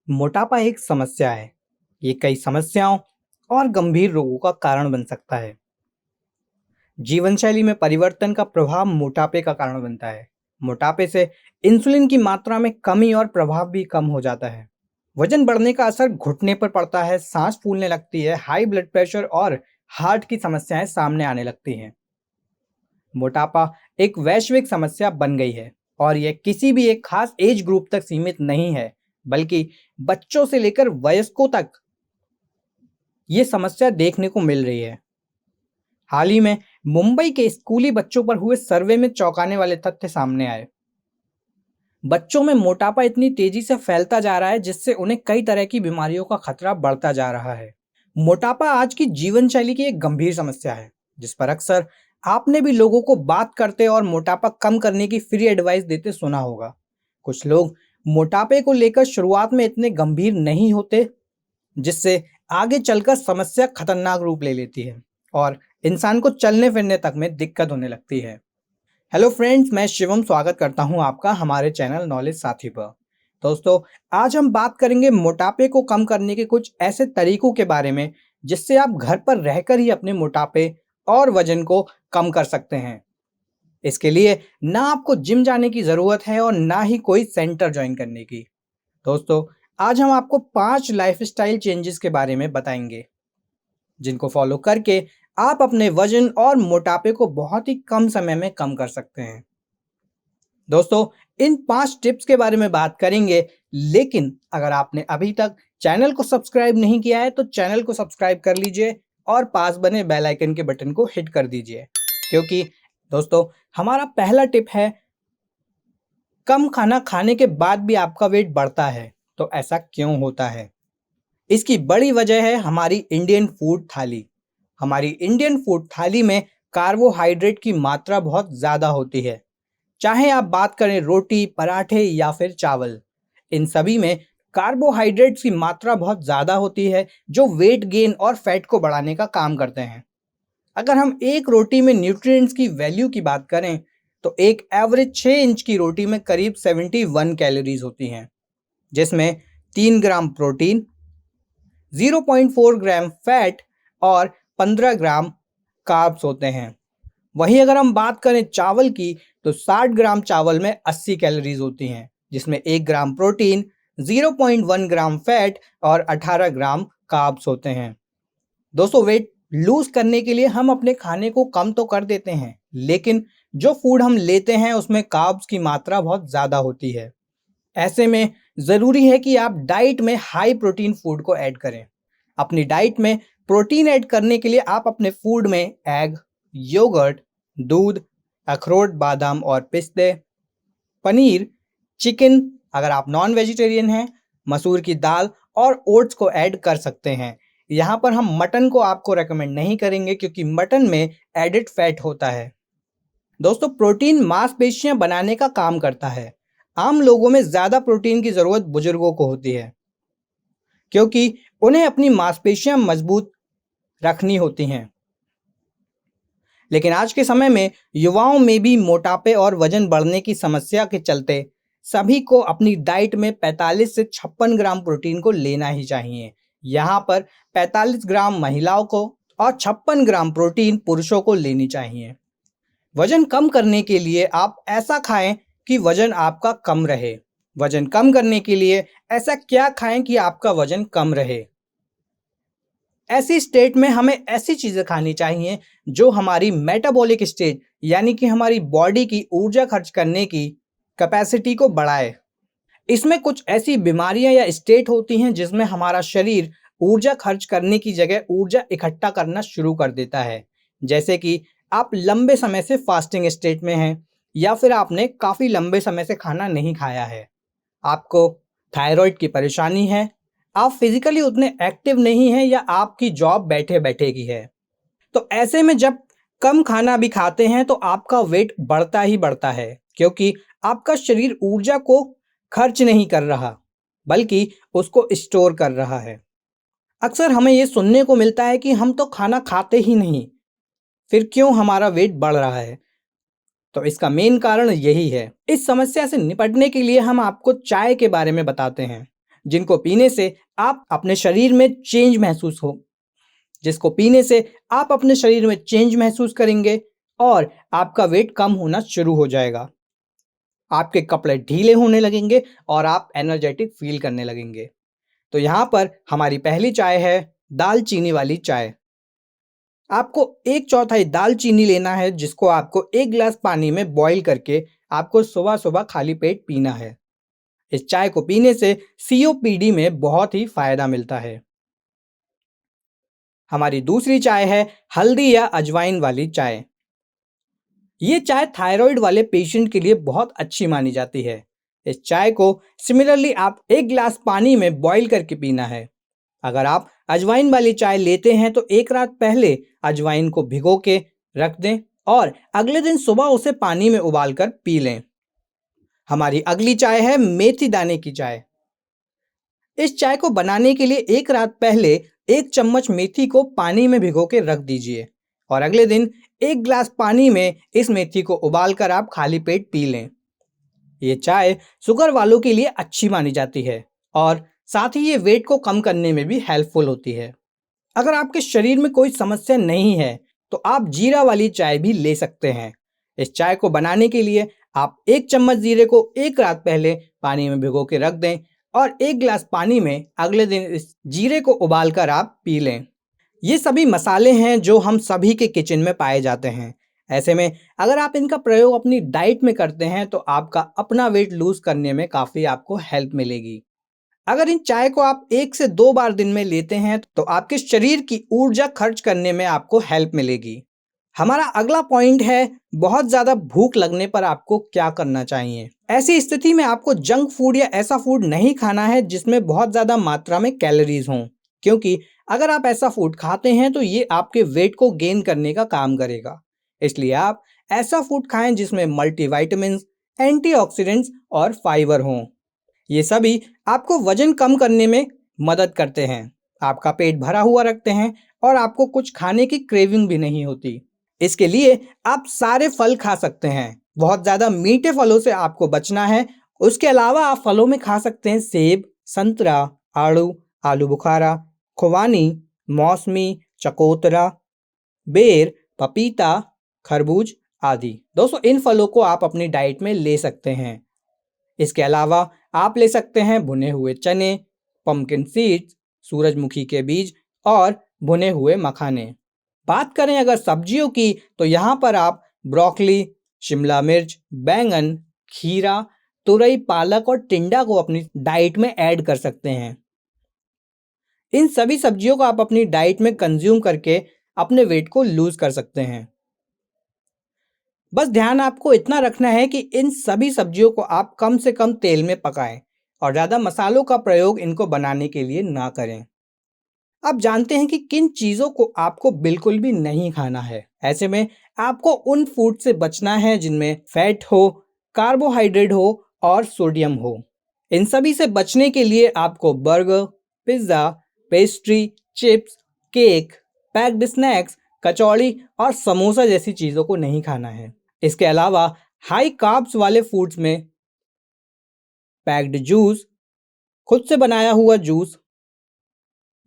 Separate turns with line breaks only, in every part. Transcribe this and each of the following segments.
मोटापा एक समस्या है। ये कई समस्याओं और गंभीर रोगों का कारण बन सकता है। जीवन शैली में परिवर्तन का प्रभाव मोटापे का कारण बनता है। मोटापे से इंसुलिन की मात्रा में कमी और प्रभाव भी कम हो जाता है। वजन बढ़ने का असर घुटने पर पड़ता है, सांस फूलने लगती है, हाई ब्लड प्रेशर और हार्ट की समस्याएं सामने आने लगती हैं। मोटापा एक वैश्विक समस्या बन गई है और यह किसी भी एक खास एज ग्रुप तक सीमित नहीं है, बल्कि बच्चों से लेकर वयस्कों तक ये समस्या देखने को मिल रही है। हाल ही में मुंबई के स्कूली बच्चों पर हुए सर्वे में चौंकाने वाले तथ्य सामने आए। बच्चों में मोटापा इतनी तेजी से फैलता जा रहा है जिससे उन्हें कई तरह की बीमारियों का खतरा बढ़ता जा रहा है। मोटापा आज की जीवन शैली की एक गंभीर समस्या है, जिस पर अक्सर आपने भी लोगों को बात करते और मोटापा कम करने की फ्री एडवाइस देते सुना होगा। कुछ लोग मोटापे को लेकर शुरुआत में इतने गंभीर नहीं होते, जिससे आगे चलकर समस्या खतरनाक रूप ले लेती है और इंसान को चलने फिरने तक में दिक्कत होने लगती है। हेलो फ्रेंड्स, मैं शिवम स्वागत करता हूं आपका हमारे चैनल नॉलेज साथी पर। दोस्तों, आज हम बात करेंगे मोटापे को कम करने के कुछ ऐसे तरीकों के बारे में जिससे आप घर पर रहकर ही अपने मोटापे और वजन को कम कर सकते हैं। इसके लिए ना आपको जिम जाने की ज़रूरत है और ना ही कोई सेंटर ज्वाइन करने की। दोस्तों, आज हम आपको 5 लाइफस्टाइल चेंजेस के बारे में बताएंगे, जिनको फॉलो करके आप अपने वजन और मोटापे को बहुत ही कम समय में कम कर सकते हैं। दोस्तों, इन 5 टिप्स के बारे में बात करेंगे, लेकिन अगर आपने अभी तक चैनल को सब्सक्राइब नहीं किया है तो चैनल को सब्सक्राइब कर लीजिए और पास बने बेल आइकन के बटन को हिट कर दीजिए, क्योंकि दोस्तों, हमारा पहला टिप है, कम खाना खाने के बाद भी आपका वेट बढ़ता है। तो ऐसा क्यों होता है? इसकी बड़ी वजह है हमारी इंडियन फूड थाली। हमारी इंडियन फूड थाली में कार्बोहाइड्रेट की मात्रा बहुत ज़्यादा होती है। चाहे आप बात करें रोटी, पराठे या फिर चावल, इन सभी में कार्बोहाइड्रेट्स की मात्रा बहुत ज़्यादा होती है, जो वेट गेन और फैट को बढ़ाने का काम करते हैं। अगर हम एक रोटी में न्यूट्रिएंट्स की वैल्यू की बात करें, तो एक एवरेज 6 इंच की रोटी में करीब 71 कैलोरीज होती हैं, जिसमें 3 ग्राम प्रोटीन, 0.4 ग्राम फैट और 15 ग्राम कार्ब्स होते हैं। वहीं अगर हम बात करें चावल की, तो 60 ग्राम चावल में 80 कैलोरीज होती हैं, जिसमें 1 ग्राम प्रोटीन, 0.1 ग्राम फैट और 18 ग्राम कार्ब्स होते हैं। दोस्तों, वेट लूज करने के लिए हम अपने खाने को कम तो कर देते हैं, लेकिन जो फूड हम लेते हैं उसमें कार्ब्स की मात्रा बहुत ज़्यादा होती है। ऐसे में ज़रूरी है कि आप डाइट में हाई प्रोटीन फूड को ऐड करें। अपनी डाइट में प्रोटीन ऐड करने के लिए आप अपने फूड में एग, योगर्ट, दूध, अखरोट, बादाम और पिस्ते, पनीर, चिकन अगर आप नॉन वेजिटेरियन हैं, मसूर की दाल और ओट्स को ऐड कर सकते हैं। यहाँ पर हम मटन को आपको रेकमेंड नहीं करेंगे, क्योंकि मटन में एडिड फैट होता है। दोस्तों, प्रोटीन मांसपेशियां बनाने का काम करता है। आम लोगों में ज़्यादा प्रोटीन की ज़रूरत बुजुर्गों को होती है, क्योंकि उन्हें अपनी मांसपेशियां मजबूत रखनी होती हैं। लेकिन आज के समय में युवाओं में भी मोटापे और वजन बढ़ने की समस्या के चलते सभी को अपनी डाइट में 45 से 56 ग्राम प्रोटीन को लेना ही चाहिए। यहाँ पर 45 ग्राम महिलाओं को और 56 ग्राम प्रोटीन पुरुषों को लेनी चाहिए। वजन कम करने के लिए आप ऐसा खाएं कि वजन आपका कम रहे। वजन कम करने के लिए ऐसा क्या खाएं कि आपका वजन कम रहे? ऐसी स्टेट में हमें ऐसी चीज़ें खानी चाहिए जो हमारी मेटाबॉलिक स्टेट, यानी कि हमारी बॉडी की ऊर्जा खर्च करने की कैपेसिटी को बढ़ाए। इसमें कुछ ऐसी बीमारियां या स्टेट होती हैं जिसमें हमारा शरीर ऊर्जा खर्च करने की जगह ऊर्जा इकट्ठा करना शुरू कर देता है। जैसे कि आप लंबे समय से फास्टिंग स्टेट में हैं, या फिर आपने काफ़ी लंबे समय से खाना नहीं खाया है, आपको थायराइड की परेशानी है, आप फिजिकली उतने एक्टिव नहीं हैं, या आपकी जॉब बैठे बैठे की है। तो ऐसे में जब कम खाना भी खाते हैं तो आपका वेट बढ़ता ही बढ़ता है, क्योंकि आपका शरीर ऊर्जा को खर्च नहीं कर रहा, बल्कि उसको स्टोर कर रहा है। अक्सर हमें ये सुनने को मिलता है कि हम तो खाना खाते ही नहीं, फिर क्यों हमारा वेट बढ़ रहा है? तो इसका मेन कारण यही है। इस समस्या से निपटने के लिए हम आपको चाय के बारे में बताते हैं। जिनको पीने से आप अपने शरीर में चेंज महसूस हो जिसको पीने से आप अपने शरीर में चेंज महसूस करेंगे और आपका वेट कम होना शुरू हो जाएगा। आपके कपड़े ढीले होने लगेंगे और आप एनर्जेटिक फील करने लगेंगे। तो यहाँ पर हमारी पहली चाय है दालचीनी वाली चाय। आपको 1/4 दालचीनी लेना है, जिसको आपको 1 गिलास पानी में बॉईल करके आपको सुबह-सुबह खाली पेट पीना है। इस चाय को पीने से सीओपीडी में बहुत ही फायदा मिलता है। हमारी दूसरी चाय है हल्दी या अजवाइन वाली चाय। ये चाय थायराइड वाले पेशेंट के लिए बहुत अच्छी मानी जाती है। इस चाय को सिमिलरली आप 1 गिलास पानी में बॉईल करके पीना है। अगर आप अजवाइन वाली चाय लेते हैं तो एक रात पहले अजवाइन को भिगो के रख दें और अगले दिन सुबह उसे पानी में उबालकर पी लें। हमारी अगली चाय है मेथी दाने की चाय। इस चाय को बनाने के लिए एक रात पहले 1 चम्मच मेथी को पानी में भिगो के रख दीजिए और अगले दिन 1 गिलास पानी में इस मेथी को उबालकर आप खाली पेट पी लें। ये चाय शुगर वालों के लिए अच्छी मानी जाती है और साथ ही ये वेट को कम करने में भी हेल्पफुल होती है। अगर आपके शरीर में कोई समस्या नहीं है तो आप जीरा वाली चाय भी ले सकते हैं। इस चाय को बनाने के लिए आप 1 चम्मच जीरे को एक रात पहले पानी में भिगो के रख दें और 1 गिलास पानी में अगले दिन इस जीरे को उबालकर आप पी लें। ये सभी मसाले हैं जो हम सभी के किचन में पाए जाते हैं। ऐसे में अगर आप इनका प्रयोग अपनी डाइट में करते हैं तो आपका अपना वेट लूज करने में काफ़ी आपको हेल्प मिलेगी। अगर इन चाय को आप 1 से 2 बार दिन में लेते हैं तो आपके शरीर की ऊर्जा खर्च करने में आपको हेल्प मिलेगी। हमारा अगला पॉइंट है बहुत ज़्यादा भूख लगने पर आपको क्या करना चाहिए। ऐसी स्थिति में आपको जंक फूड या ऐसा फूड नहीं खाना है जिसमें बहुत ज़्यादा मात्रा में कैलोरीज हों, क्योंकि अगर आप ऐसा फूड खाते हैं तो ये आपके वेट को गेन करने का काम करेगा। इसलिए आप ऐसा फूड खाएं जिसमें मल्टीविटामिन्स, एंटीऑक्सीडेंट्स और फाइबर हों। ये सभी आपको वजन कम करने में मदद करते हैं, आपका पेट भरा हुआ रखते हैं और आपको कुछ खाने की क्रेविंग भी नहीं होती। इसके लिए आप सारे फल खा सकते हैं। बहुत ज़्यादा मीठे फलों से आपको बचना है। उसके अलावा आप फलों में खा सकते हैं सेब, संतरा, आड़ू, आलू बुखारा, खुबानी, मौसमी, चकोतरा, बेर, पपीता, खरबूज आदि। दोस्तों, इन फलों को आप अपनी डाइट में ले सकते हैं। इसके अलावा आप ले सकते हैं भुने हुए चने, पम्पकिन सीड्स, सूरजमुखी के बीज और भुने हुए मखाने। बात करें अगर सब्जियों की तो यहाँ पर आप ब्रोकली, शिमला मिर्च, बैंगन, खीरा, तुरई, पालक और टिंडा को अपनी डाइट में ऐड कर सकते हैं। इन सभी सब्जियों को आप अपनी डाइट में कंज्यूम करके अपने वेट को लूज कर सकते हैं। बस ध्यान आपको इतना रखना है कि इन सभी सब्जियों को आप कम से कम तेल में पकाएं और ज़्यादा मसालों का प्रयोग इनको बनाने के लिए ना करें। आप जानते हैं कि किन चीज़ों को आपको बिल्कुल भी नहीं खाना है। ऐसे में आपको उन फूड से बचना है जिनमें फैट हो, कार्बोहाइड्रेट हो और सोडियम हो। इन सभी से बचने के लिए आपको burger, pizza, pastry, chips, cake, packed snacks, kachori और समोसा जैसी चीज़ों को नहीं खाना है। इसके अलावा हाई कार्ब्स वाले फूड्स में पैक्ड जूस, खुद से बनाया हुआ जूस,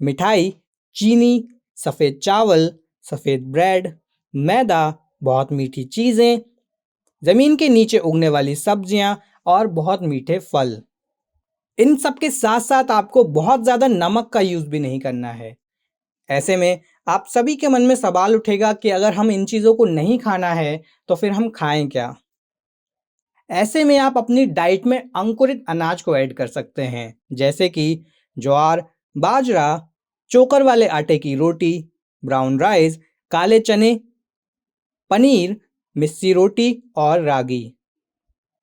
मिठाई, चीनी, सफ़ेद चावल, सफ़ेद ब्रेड, मैदा, बहुत मीठी चीज़ें, ज़मीन के नीचे उगने वाली सब्जियां और बहुत मीठे फल। इन सब के साथ साथ आपको बहुत ज़्यादा नमक का यूज़ भी नहीं करना है। ऐसे में आप सभी के मन में सवाल उठेगा कि अगर हम इन चीज़ों को नहीं खाना है तो फिर हम खाएं क्या? ऐसे में आप अपनी डाइट में अंकुरित अनाज को ऐड कर सकते हैं, जैसे कि ज्वार, बाजरा, चोकर वाले आटे की रोटी, ब्राउन राइस, काले चने, पनीर, मिस्सी रोटी और रागी।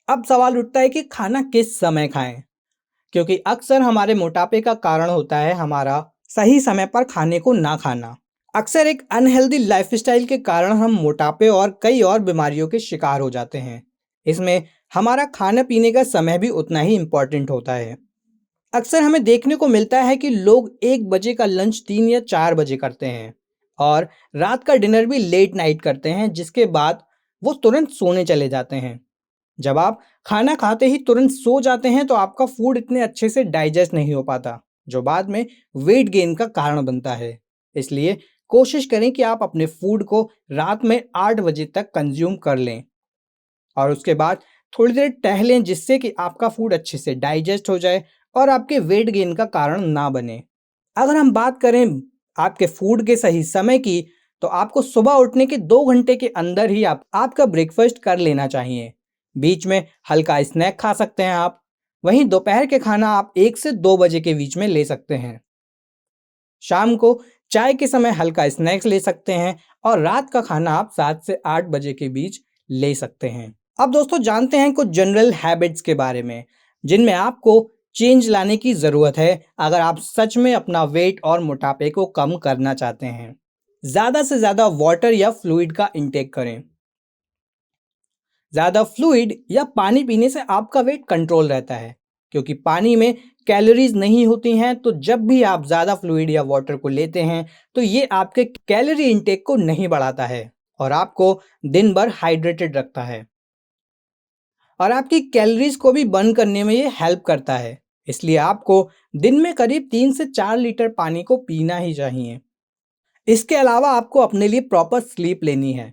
अब सवाल उठता है कि खाना किस समय खाएं, क्योंकि अक्सर हमारे मोटापे का कारण होता है हमारा सही समय पर खाने को ना खाना। अक्सर एक अनहेल्दी लाइफस्टाइल के कारण हम मोटापे और कई और बीमारियों के शिकार हो जाते हैं। इसमें हमारा खाने पीने का समय भी उतना ही इम्पोर्टेंट होता है। अक्सर हमें देखने को मिलता है कि लोग 1 बजे का लंच 3 या 4 बजे करते हैं और रात का डिनर भी लेट नाइट करते हैं, जिसके बाद वो तुरंत सोने चले जाते हैं। जब आप खाना खाते ही तुरंत सो जाते हैं तो आपका फूड इतने अच्छे से डाइजेस्ट नहीं हो पाता, जो बाद में वेट गेन का कारण बनता है। इसलिए कोशिश करें कि आप अपने फूड को रात में 8 बजे तक कंज्यूम कर लें और उसके बाद थोड़ी देर टहलें, जिससे कि आपका फूड अच्छे से डाइजेस्ट हो जाए और आपके वेट गेन का कारण ना बने। अगर हम बात करें आपके फूड के सही समय की, तो आपको सुबह उठने के 2 घंटे के अंदर ही आपका ब्रेकफास्ट कर लेना चाहिए। बीच में हल्का स्नैक खा सकते हैं आप। वहीं दोपहर के खाना आप 1 से 2 बजे के बीच में ले सकते हैं। शाम को चाय के समय हल्का स्नैक्स ले सकते हैं और रात का खाना आप 7 से 8 बजे के बीच ले सकते हैं। अब दोस्तों जानते हैं कुछ जनरल हैबिट्स के बारे में, जिनमें आपको चेंज लाने की ज़रूरत है अगर आप सच में अपना वेट और मोटापे को कम करना चाहते हैं। ज़्यादा से ज़्यादा वाटर या फ्लूइड का इंटेक करें। ज़्यादा फ्लूइड या पानी पीने से आपका वेट कंट्रोल रहता है, क्योंकि पानी में कैलोरीज नहीं होती हैं। तो जब भी आप ज़्यादा फ्लूइड या वाटर को लेते हैं तो ये आपके कैलोरी इंटेक को नहीं बढ़ाता है और आपको दिन भर हाइड्रेटेड रखता है और आपकी कैलोरीज को भी बर्न करने में ये हेल्प करता है। इसलिए आपको दिन में करीब 3 से 4 लीटर पानी को पीना ही चाहिए। इसके अलावा आपको अपने लिए प्रॉपर स्लीप लेनी है।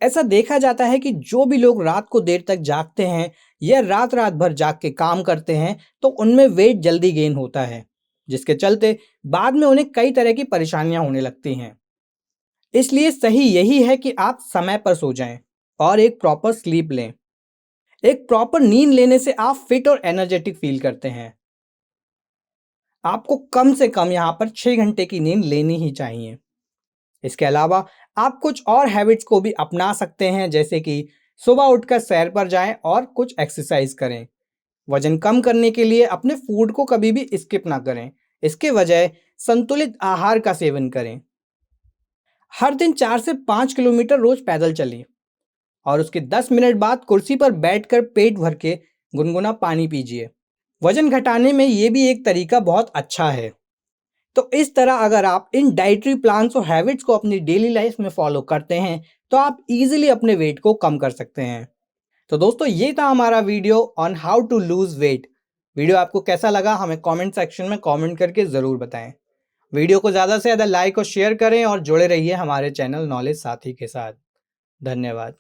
ऐसा देखा जाता है कि जो भी लोग रात को देर तक जागते हैं या रात रात भर जाग के काम करते हैं तो उनमें वेट जल्दी गेन होता है, जिसके चलते बाद में उन्हें कई तरह की परेशानियां होने लगती हैं। इसलिए सही यही है कि आप समय पर सो जाएं और एक प्रॉपर स्लीप लें। एक प्रॉपर नींद लेने से आप फिट और एनर्जेटिक फील करते हैं। आपको कम से कम यहाँ पर 6 घंटे की नींद लेनी ही चाहिए। इसके अलावा आप कुछ और हैबिट्स को भी अपना सकते हैं, जैसे कि सुबह उठकर सैर पर जाएं और कुछ एक्सरसाइज करें। वजन कम करने के लिए अपने फूड को कभी भी स्किप ना करें। इसके बजाय संतुलित आहार का सेवन करें। हर दिन 4 से 5 किलोमीटर रोज पैदल चलिए और उसके 10 मिनट बाद कुर्सी पर बैठकर पेट भर के गुनगुना पानी पीजिए। वजन घटाने में ये भी एक तरीका बहुत अच्छा है। तो इस तरह अगर आप इन डाइटरी प्लान्स और हैबिट्स को अपनी डेली लाइफ में फॉलो करते हैं तो आप इजीली अपने वेट को कम कर सकते हैं। तो दोस्तों ये था हमारा video on how to lose weight. Video आपको कैसा लगा हमें कमेंट सेक्शन में कमेंट करके ज़रूर बताएं। वीडियो को ज़्यादा से ज़्यादा लाइक और शेयर करें और जुड़े रहिए हमारे चैनल नॉलेज साथी के साथ। धन्यवाद।